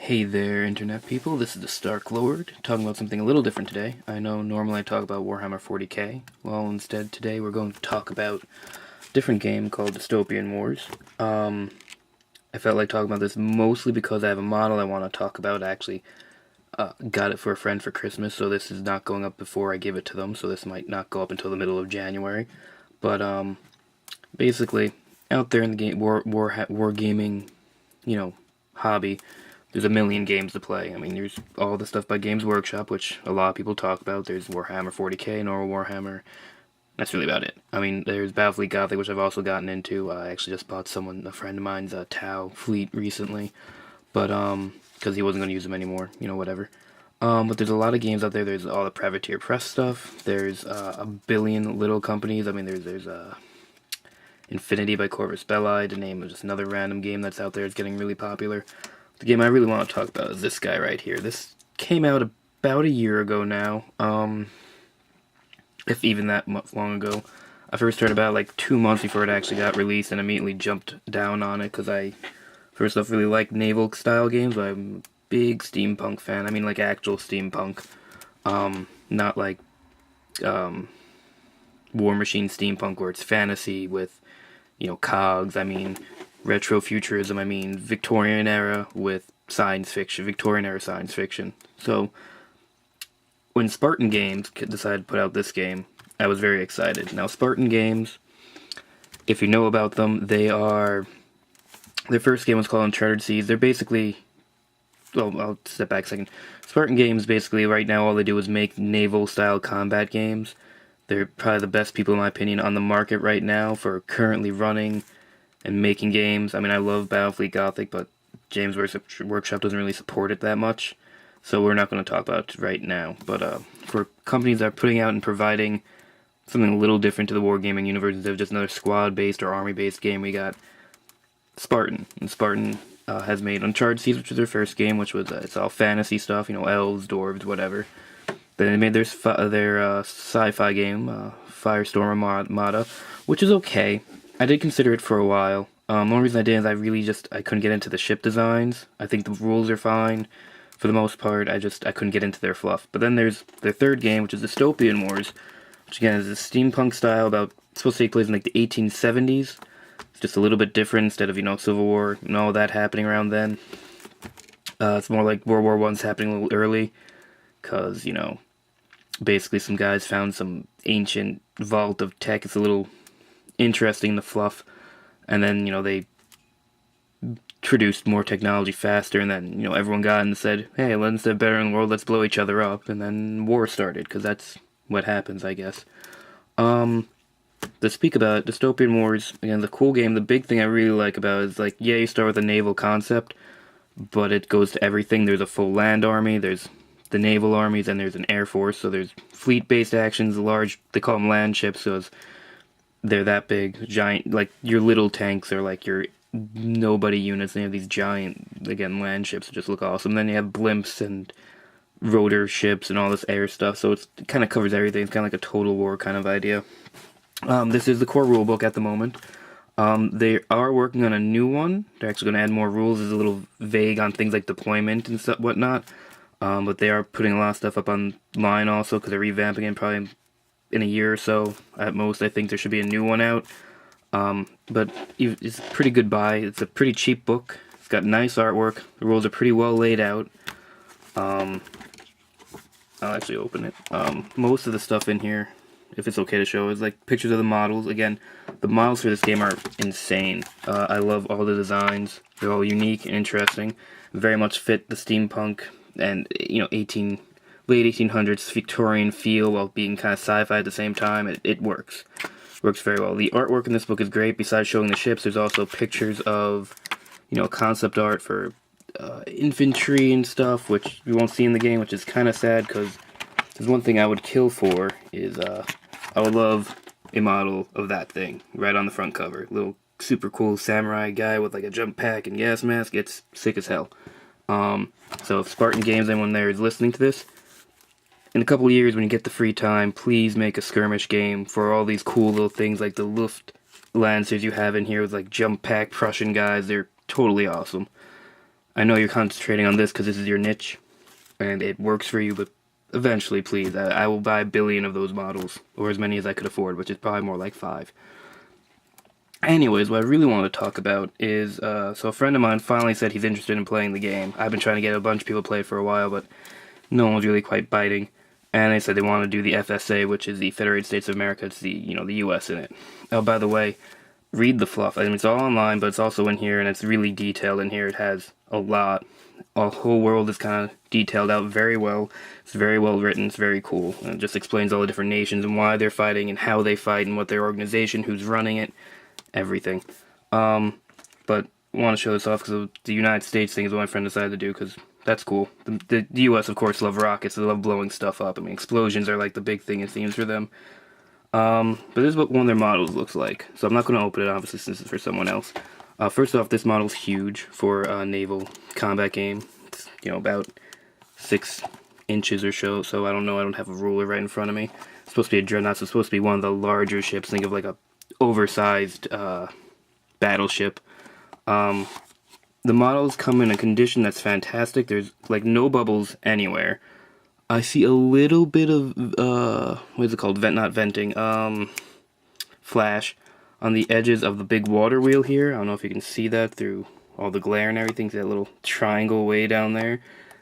Hey there, Internet people. This is the Stark Lord, talking about something a little different today. I know normally I talk about Warhammer 40k. Well, instead today we're going to talk about a different game called Dystopian Wars. I felt like talking about this mostly because I have a model I want to talk about. I actually got it for a friend for Christmas, so this is not going up before I give it to them, so this might not go up until the middle of January. But, basically, out there in the game, war gaming, hobby, there's a million games to play. I mean, there's all the stuff by Games Workshop, which a lot of people talk about. There's Warhammer 40k, normal Warhammer. That's really about it. I mean, there's Battlefield Gothic, which I've also gotten into. I actually just bought a friend of mine's Tau fleet recently, but because he wasn't going to use them anymore, whatever. But there's a lot of games out there. There's all the Privateer Press stuff. There's a billion little companies. I mean, there's Infinity by Corvus Belli, to name just another random game that's out there. It's getting really popular. The game I really want to talk about is this guy right here. This came out about a year ago now, if even that much long ago. I first heard about it like 2 months before it actually got released and immediately jumped down on it because I, first off, really like naval-style games. I'm a big steampunk fan. I mean, like actual steampunk. Not like War Machine steampunk where it's fantasy with, cogs. I mean, retrofuturism, I mean Victorian era with science fiction, Victorian era science fiction. So when Spartan Games decided to put out this game, I was very excited. Now Spartan Games, if you know about them, their first game was called Uncharted Seas. They're basically, well, I'll step back a second. Spartan Games, basically, right now all they do is make naval-style combat games. They're probably the best people, in my opinion, on the market right now for currently running and making games. I mean, I love Battlefield Gothic, but Games Workshop doesn't really support it that much, so we're not going to talk about it right now. But for companies that are putting out and providing something a little different to the wargaming universe instead of just another squad-based or army-based game, we got Spartan. And Spartan has made Uncharted Seas, which was their first game, which was, it's all fantasy stuff, elves, dwarves, whatever. Then they made their sci-fi game, Firestorm Armada, which is okay. I did consider it for a while. The only reason I did is I couldn't get into the ship designs. I think the rules are fine. For the most part, I couldn't get into their fluff. But then there's their third game, which is Dystopian Wars, which again is a steampunk style it's supposed to take place in like the 1870s. It's just a little bit different instead of, Civil War and all that happening around then. It's more like World War I's happening a little early, because, basically some guys found some ancient vault of tech. It's a little interesting, the fluff, and then they introduced more technology faster, and then everyone got in and said, hey, let's get better in the world, let's blow each other up, and then war started, because that's what happens, I guess. To speak about Dystopian Wars, again, the cool game, the big thing I really like about it is, like, yeah, you start with a naval concept, but it goes to everything. There's a full land army, there's the naval armies, and there's an air force, so there's fleet-based actions, they call them land ships, so they're that big, giant, like, your little tanks are like your nobody units, and they have these giant, again, land ships that just look awesome. Then you have blimps and rotor ships and all this air stuff, so it kind of covers everything. It's kind of like a Total War kind of idea. This is the core rulebook at the moment. They are working on a new one. They're actually going to add more rules. It's a little vague on things like deployment and stuff, whatnot. But they are putting a lot of stuff up online also, because they're revamping it probably in a year or so at most. I think there should be a new one out. But it's a pretty good buy. It's a pretty cheap book. It's got nice artwork. The rules are pretty well laid out. I'll actually open it. Most of the stuff in here, if it's okay to show, is like pictures of the models. Again, the models for this game are insane. I love all the designs. They're all unique and interesting. Very much fit the steampunk and, late 1800s Victorian feel while being kind of sci-fi at the same time. It works. Works very well. The artwork in this book is great. Besides showing the ships, there's also pictures of, concept art for infantry and stuff, which you won't see in the game, which is kind of sad, because there's one thing I would kill for is, I would love a model of that thing right on the front cover. Little super cool samurai guy with like a jump pack and gas mask. It's sick as hell. So if Spartan Games, anyone there is listening to this, in a couple of years when you get the free time, please make a skirmish game for all these cool little things like the Luft Lancers you have in here with like jump pack Prussian guys. They're totally awesome. I know you're concentrating on this because this is your niche, and it works for you, but eventually, please, I will buy a billion of those models, or as many as I could afford, which is probably more like 5. Anyways, what I really want to talk about is, so a friend of mine finally said he's interested in playing the game. I've been trying to get a bunch of people to play it for a while, but no one's really quite biting. And they said they want to do the FSA, which is the Federated States of America. It's the, the US in it. Oh, by the way, read the fluff. I mean, it's all online, but it's also in here, and it's really detailed in here. It has a lot. A whole world is kind of detailed out very well. It's very well written. It's very cool. And it just explains all the different nations and why they're fighting and how they fight and what their organization, who's running it, everything. But I want to show this off because the United States thing is what my friend decided to do because that's cool. The US, of course, love rockets. They love blowing stuff up. I mean, explosions are like the big thing it seems for them. But this is what one of their models looks like. So I'm not going to open it, obviously, since it's for someone else. First off, this model's huge for a naval combat game. It's, about 6 inches or so I don't know. I don't have a ruler right in front of me. It's supposed to be a Dreadnought, so it's supposed to be one of the larger ships. Think of like a oversized battleship. The models come in a condition that's fantastic. There's like no bubbles anywhere. I see a little bit of what is it called? Not venting. Flash on the edges of the big water wheel here. I don't know if you can see that through all the glare and everything. See that little triangle way down there?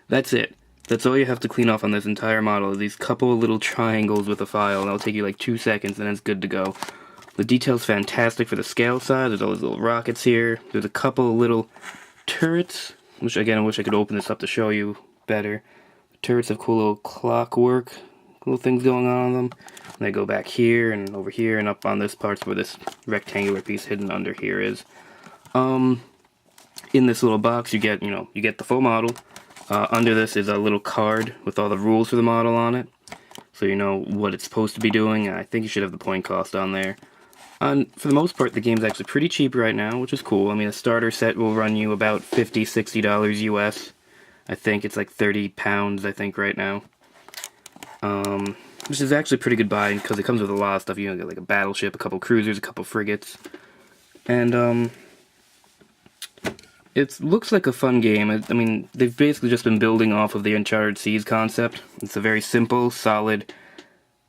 That's it. That's all you have to clean off on this entire model, is these couple of little triangles with a file, and it'll take you like 2 seconds, and it's good to go. The detail's fantastic for the scale size. There's all these little rockets here. There's a couple of little turrets, which again, I wish I could open this up to show you better. The turrets have cool little clockwork, little things going on them. And they go back here and over here and up on this part where this rectangular piece hidden under here is. In this little box, you get the full model. Under this is a little card with all the rules for the model on it, so you know what it's supposed to be doing. I think you should have the point cost on there. For the most part, the game's actually pretty cheap right now, which is cool. I mean, a starter set will run you about $50, $60 US. I think it's like £30, I think, right now. Which is actually a pretty good buy, because it comes with a lot of stuff. You get like a battleship, a couple cruisers, a couple frigates. And, it looks like a fun game. I mean, they've basically just been building off of the Uncharted Seas concept. It's a very simple, solid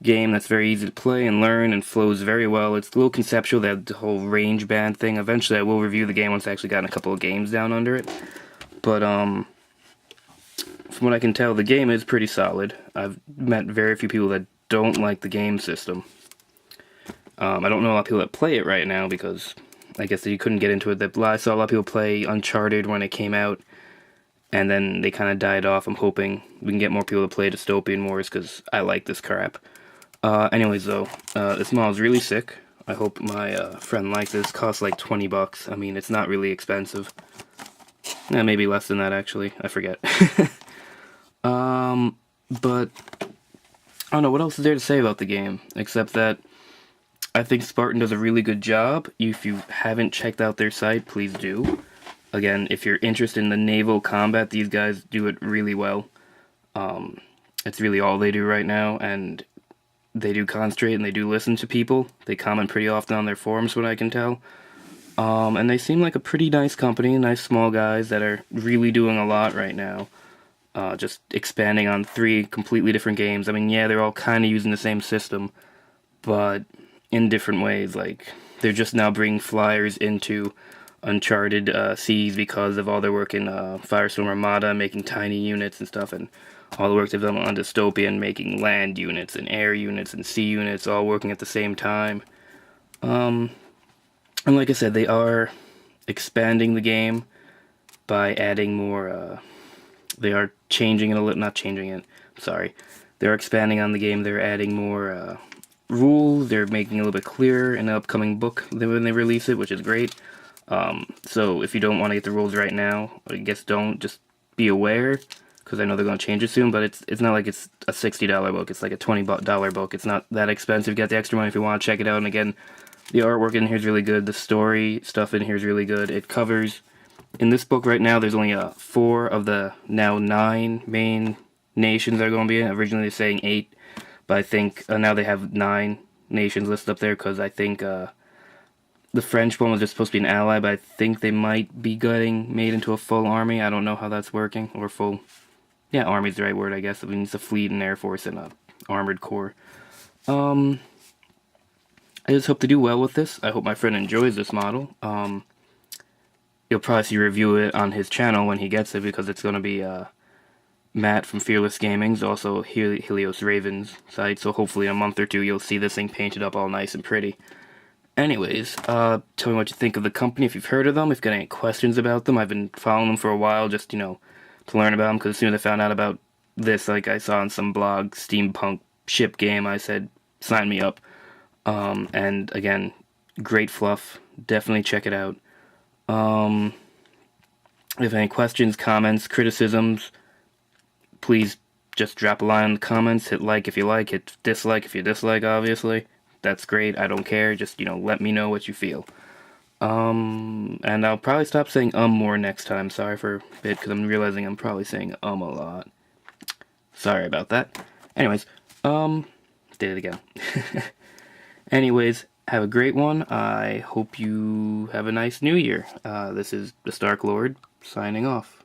game that's very easy to play and learn and flows very well. It's a little conceptual, that the whole range band thing. Eventually I will review the game once I actually gotten a couple of games down under it. But, from what I can tell, the game is pretty solid. I've met very few people that don't like the game system. I don't know a lot of people that play it right now because I guess that you couldn't get into it. I saw a lot of people play Uncharted when it came out, and then they kind of died off. I'm hoping we can get more people to play Dystopian Wars, because I like this crap. Anyways, though, this model is really sick. I hope my friend likes this. It costs like $20. I mean, it's not really expensive. Maybe less than that, actually. I forget. But I don't know, what else is there to say about the game, except that I think Spartan does a really good job. If you haven't checked out their site, please do. Again, if you're interested in the naval combat, these guys do it really well. It's really all they do right now, and they do concentrate and they do listen to people. They comment pretty often on their forums, what I can tell. And they seem like a pretty nice company, nice small guys that are really doing a lot right now. Just expanding on 3 completely different games. I mean, yeah, they're all kind of using the same system, but in different ways. Like, they're just now bringing flyers into Uncharted Seas because of all their work in Firestorm Armada, making tiny units and stuff, and all the work they've done on Dystopian, making land units and air units and sea units, all working at the same time. And like I said, they are expanding the game by adding more, they are changing it a little, not changing it, sorry. They're expanding on the game, they're adding more, rules, they're making it a little bit clearer in the upcoming book when they release it, which is great. So if you don't want to get the rules right now, I guess don't, just be aware, because I know they're going to change it soon, but it's not like it's a $60 book, it's like a $20 book. It's not that expensive. Get the extra money if you want to check it out, and again, the artwork in here is really good, the story stuff in here is really good. It covers, in this book right now, there's only 4 of the now 9 main nations that are going to be in. Originally they're saying 8, but I think now they have 9 nations listed up there, because I think The French one was just supposed to be an ally, but I think they might be getting made into a full army. I don't know how that's working, or full. Yeah, army's the right word, I guess. It means a fleet and air force and a armored corps. Um, I just hope to do well with this. I hope my friend enjoys this model. You'll probably see a review it on his channel when he gets it because it's going to be Matt from Fearless Gaming's, also Helios Raven's site, so hopefully in a month or two you'll see this thing painted up all nice and pretty. Anyways, tell me what you think of the company, if you've heard of them, if you've got any questions about them. I've been following them for a while, just, to learn about them, because as soon as I found out about this, like I saw on some blog, steampunk ship game, I said, sign me up. And again, great fluff, definitely check it out. If you have any questions, comments, criticisms, please just drop a line in the comments, hit like if you like, hit dislike if you dislike, obviously. That's great, I don't care, just, let me know what you feel. And I'll probably stop saying more next time, sorry for a bit, because I'm realizing I'm probably saying a lot. Sorry about that. Anyways, did it again. Anyways, have a great one, I hope you have a nice new year. This is the Stark Lord, signing off.